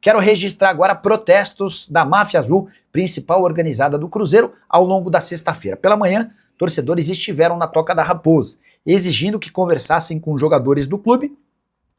Quero registrar agora protestos da Máfia Azul, principal organizada do Cruzeiro, ao longo da sexta-feira. Pela manhã, torcedores estiveram na Toca da Raposa, exigindo que conversassem com jogadores do clube.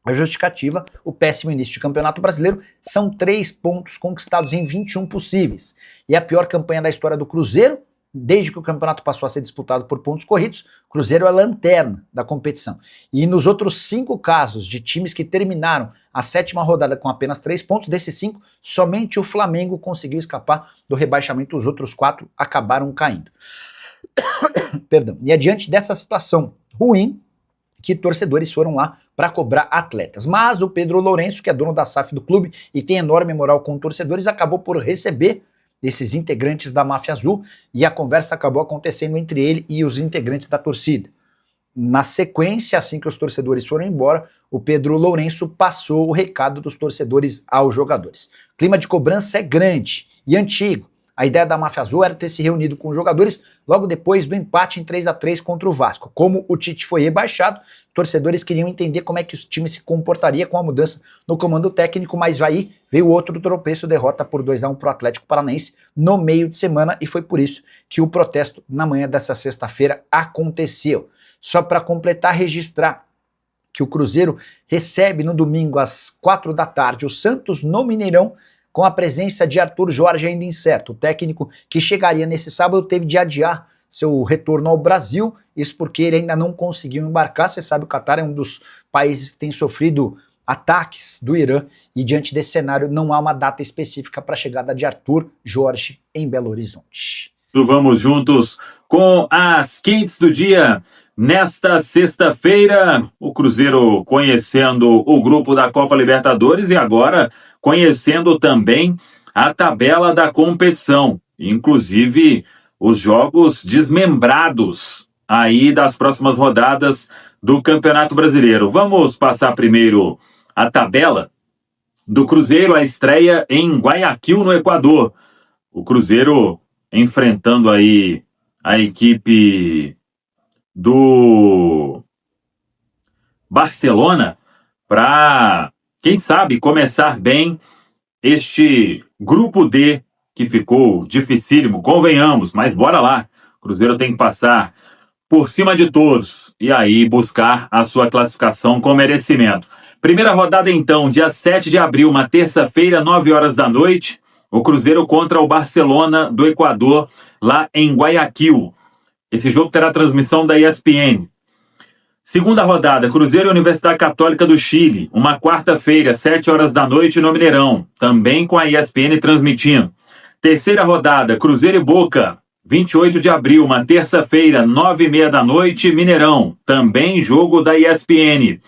A justificativa, o péssimo início de Campeonato Brasileiro, são 3 pontos conquistados em 21 possíveis. E a pior campanha da história do Cruzeiro, desde que o campeonato passou a ser disputado por pontos corridos, o Cruzeiro é a lanterna da competição. E nos outros 5 casos de times que terminaram a 7ª rodada com apenas 3 pontos, desses 5, somente o Flamengo conseguiu escapar do rebaixamento, os outros 4 acabaram caindo. Perdão. E adiante dessa situação ruim, que torcedores foram lá para cobrar atletas. Mas o Pedro Lourenço, que é dono da SAF do clube e tem enorme moral com torcedores, acabou por receber esses integrantes da Máfia Azul e a conversa acabou acontecendo entre ele e os integrantes da torcida. Na sequência, assim que os torcedores foram embora, o Pedro Lourenço passou o recado dos torcedores aos jogadores. O clima de cobrança é grande e antigo. A ideia da Máfia Azul era ter se reunido com os jogadores logo depois do empate em 3-3 contra o Vasco. Como o Tite foi rebaixado, torcedores queriam entender como é que o time se comportaria com a mudança no comando técnico, mas aí veio outro tropeço, derrota por 2-1 para o Atlético Paranaense no meio de semana, e foi por isso que o protesto na manhã dessa sexta-feira aconteceu. Só para completar, registrar que o Cruzeiro recebe no domingo às 4 da tarde o Santos no Mineirão, com a presença de Arthur Jorge ainda incerto. O técnico que chegaria nesse sábado teve de adiar seu retorno ao Brasil, isso porque ele ainda não conseguiu embarcar. Você sabe, o Catar é um dos países que tem sofrido ataques do Irã, e diante desse cenário não há uma data específica para a chegada de Arthur Jorge em Belo Horizonte. Vamos juntos com as quentes do dia. Nesta sexta-feira, o Cruzeiro conhecendo o grupo da Copa Libertadores e agora conhecendo também a tabela da competição, inclusive os jogos desmembrados aí das próximas rodadas do Campeonato Brasileiro. Vamos passar primeiro a tabela do Cruzeiro, a estreia em Guayaquil, no Equador. O Cruzeiro enfrentando aí a equipe do Barcelona para, quem sabe, começar bem este grupo D que ficou dificílimo, convenhamos, mas bora lá. O Cruzeiro tem que passar por cima de todos e aí buscar a sua classificação com merecimento. Primeira rodada então, dia 7 de abril, uma terça-feira, 9 horas da noite, o Cruzeiro contra o Barcelona do Equador, lá em Guayaquil. Esse jogo terá transmissão da ESPN. Segunda rodada, Cruzeiro e Universidade Católica do Chile, uma quarta-feira, 7 horas da noite no Mineirão, também com a ESPN transmitindo. Terceira rodada, Cruzeiro e Boca, 28 de abril, uma terça-feira, 9h30 da noite, Mineirão, também jogo da ESPN.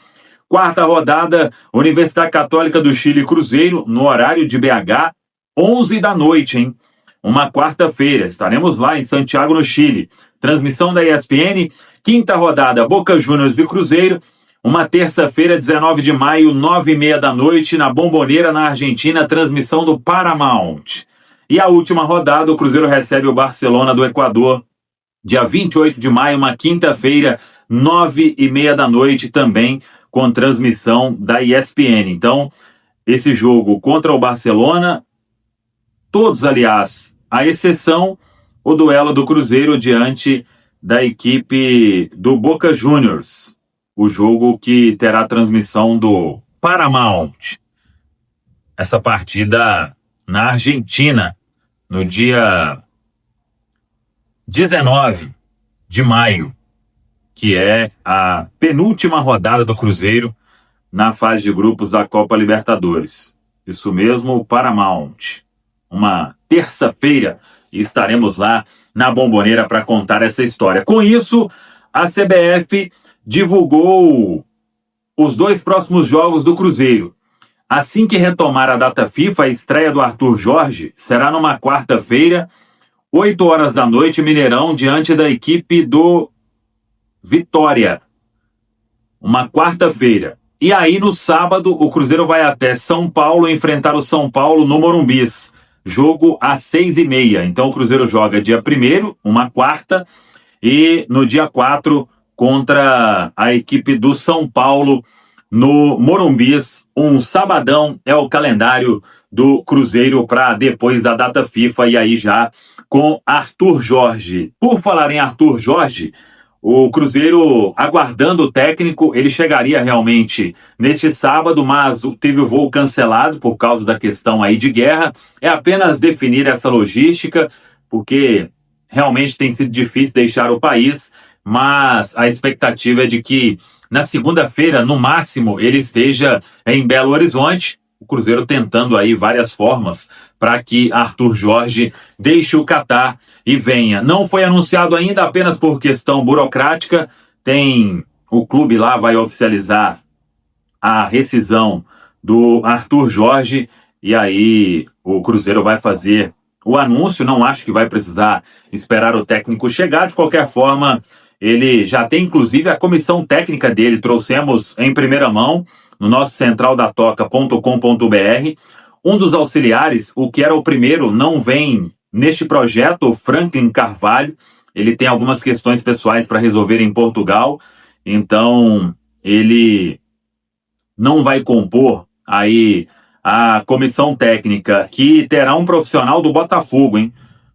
Quarta rodada, Universidade Católica do Chile e Cruzeiro, no horário de BH, 11 da noite, hein? Uma quarta-feira, estaremos lá em Santiago, no Chile. Transmissão da ESPN. Quinta rodada, Boca Juniors e Cruzeiro. Uma terça-feira, 19 de maio, 9h30 da noite, na Bombonera, na Argentina. Transmissão do Paramount. E a última rodada, o Cruzeiro recebe o Barcelona do Equador. Dia 28 de maio, uma quinta-feira, 9h30 da noite, também com transmissão da ESPN. Então, esse jogo contra o Barcelona, todos, aliás, à exceção o duelo do Cruzeiro diante da equipe do Boca Juniors. O jogo que terá transmissão do Paramount. Essa partida na Argentina, no dia 19 de maio, que é a penúltima rodada do Cruzeiro na fase de grupos da Copa Libertadores. Isso mesmo, o Paramount. Uma terça-feira, e estaremos lá na Bombonera para contar essa história. Com isso, a CBF divulgou os 2 próximos jogos do Cruzeiro. Assim que retomar a data FIFA, a estreia do Arthur Jorge será numa quarta-feira, 8 horas da noite, Mineirão, diante da equipe do Vitória. Uma quarta-feira. E aí, no sábado, o Cruzeiro vai até São Paulo enfrentar o São Paulo no Morumbis. Jogo às 6h30. Então o Cruzeiro joga dia 1º, uma quarta, e no dia 4 contra a equipe do São Paulo, no Morumbis. Um sabadão é o calendário do Cruzeiro para depois da data FIFA, e aí já com Arthur Jorge. Por falar em Arthur Jorge, o Cruzeiro aguardando o técnico, ele chegaria realmente neste sábado, mas teve o voo cancelado por causa da questão aí de guerra. É apenas definir essa logística, porque realmente tem sido difícil deixar o país, mas a expectativa é de que na segunda-feira, no máximo, ele esteja em Belo Horizonte. O Cruzeiro tentando aí várias formas para que Arthur Jorge deixe o Catar e venha. Não foi anunciado ainda, apenas por questão burocrática. O clube lá vai oficializar a rescisão do Arthur Jorge e aí o Cruzeiro vai fazer o anúncio. Não acho que vai precisar esperar o técnico chegar. De qualquer forma, ele já tem inclusive a comissão técnica dele, trouxemos em primeira mão no nosso centraldatoca.com.br. Um dos auxiliares, o que era o primeiro, não vem neste projeto, o Franklin Carvalho. Ele tem algumas questões pessoais para resolver em Portugal, então ele não vai compor aí a comissão técnica, que terá um profissional do Botafogo, hein?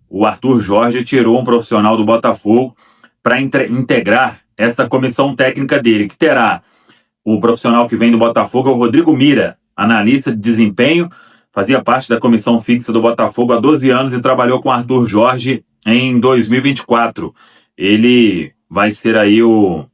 O Arthur Jorge tirou um profissional do Botafogo para integrar essa comissão técnica dele, que terá o profissional que vem do Botafogo, é o Rodrigo Mira, analista de desempenho, fazia parte da comissão fixa do Botafogo há 12 anos e trabalhou com Arthur Jorge em 2024. Ele vai ser aí o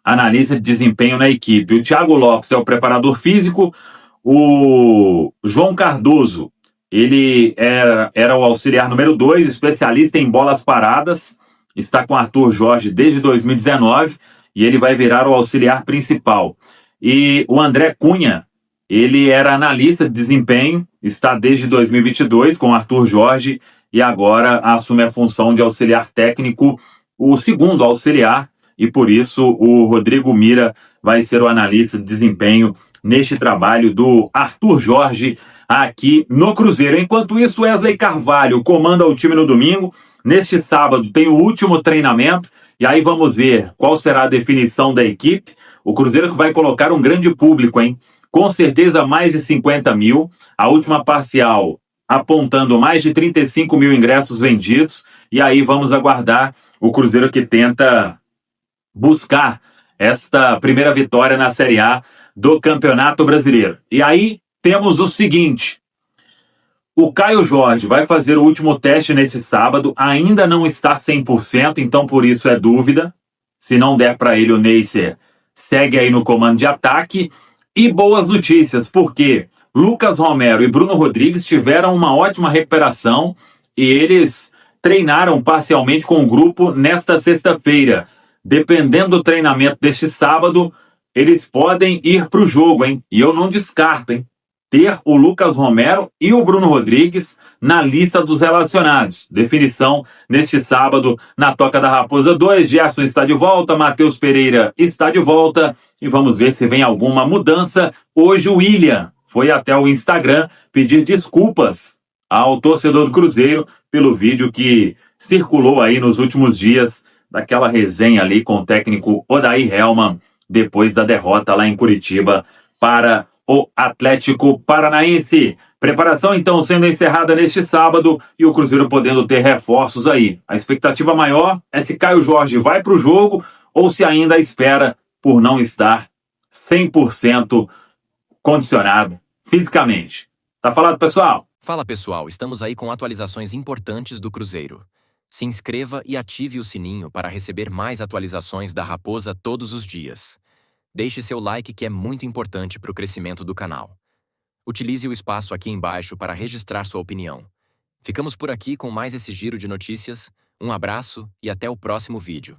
analista de desempenho na equipe. O Thiago Lopes é o preparador físico. O João Cardoso, ele era o auxiliar número 2, especialista em bolas paradas, está com Arthur Jorge desde 2019 e ele vai virar o auxiliar principal. E o André Cunha, ele era analista de desempenho, está desde 2022 com Arthur Jorge e agora assume a função de auxiliar técnico, o segundo auxiliar, e por isso o Rodrigo Mira vai ser o analista de desempenho neste trabalho do Arthur Jorge aqui no Cruzeiro. Enquanto isso, Wesley Carvalho comanda o time no domingo. Neste sábado tem o último treinamento e aí vamos ver qual será a definição da equipe. O Cruzeiro que vai colocar um grande público, hein? Com certeza mais de 50 mil. A última parcial apontando mais de 35 mil ingressos vendidos. E aí vamos aguardar o Cruzeiro que tenta buscar esta primeira vitória na Série A do Campeonato Brasileiro. E aí temos o seguinte: o Caio Jorge vai fazer o último teste neste sábado, ainda não está 100%, então por isso é dúvida. Se não der para ele, o Neisser segue aí no comando de ataque. E boas notícias, porque Lucas Romero e Bruno Rodrigues tiveram uma ótima recuperação e eles treinaram parcialmente com o grupo nesta sexta-feira. Dependendo do treinamento deste sábado, eles podem ir para o jogo, hein? E eu não descarto, hein? Ter o Lucas Romero e o Bruno Rodrigues na lista dos relacionados. Definição neste sábado na Toca da Raposa 2. Gerson está de volta, Matheus Pereira está de volta e vamos ver se vem alguma mudança. Hoje o William foi até o Instagram pedir desculpas ao torcedor do Cruzeiro pelo vídeo que circulou aí nos últimos dias daquela resenha ali com o técnico Odair Hellmann depois da derrota lá em Curitiba para o Atlético Paranaense. Preparação então sendo encerrada neste sábado e o Cruzeiro podendo ter reforços aí. A expectativa maior é se Caio Jorge vai para o jogo ou se ainda espera por não estar 100% condicionado fisicamente. Tá falado, pessoal? Fala pessoal, estamos aí com atualizações importantes do Cruzeiro. Se inscreva e ative o sininho para receber mais atualizações da Raposa todos os dias. Deixe seu like que é muito importante para o crescimento do canal. Utilize o espaço aqui embaixo para registrar sua opinião. Ficamos por aqui com mais esse giro de notícias. Um abraço e até o próximo vídeo.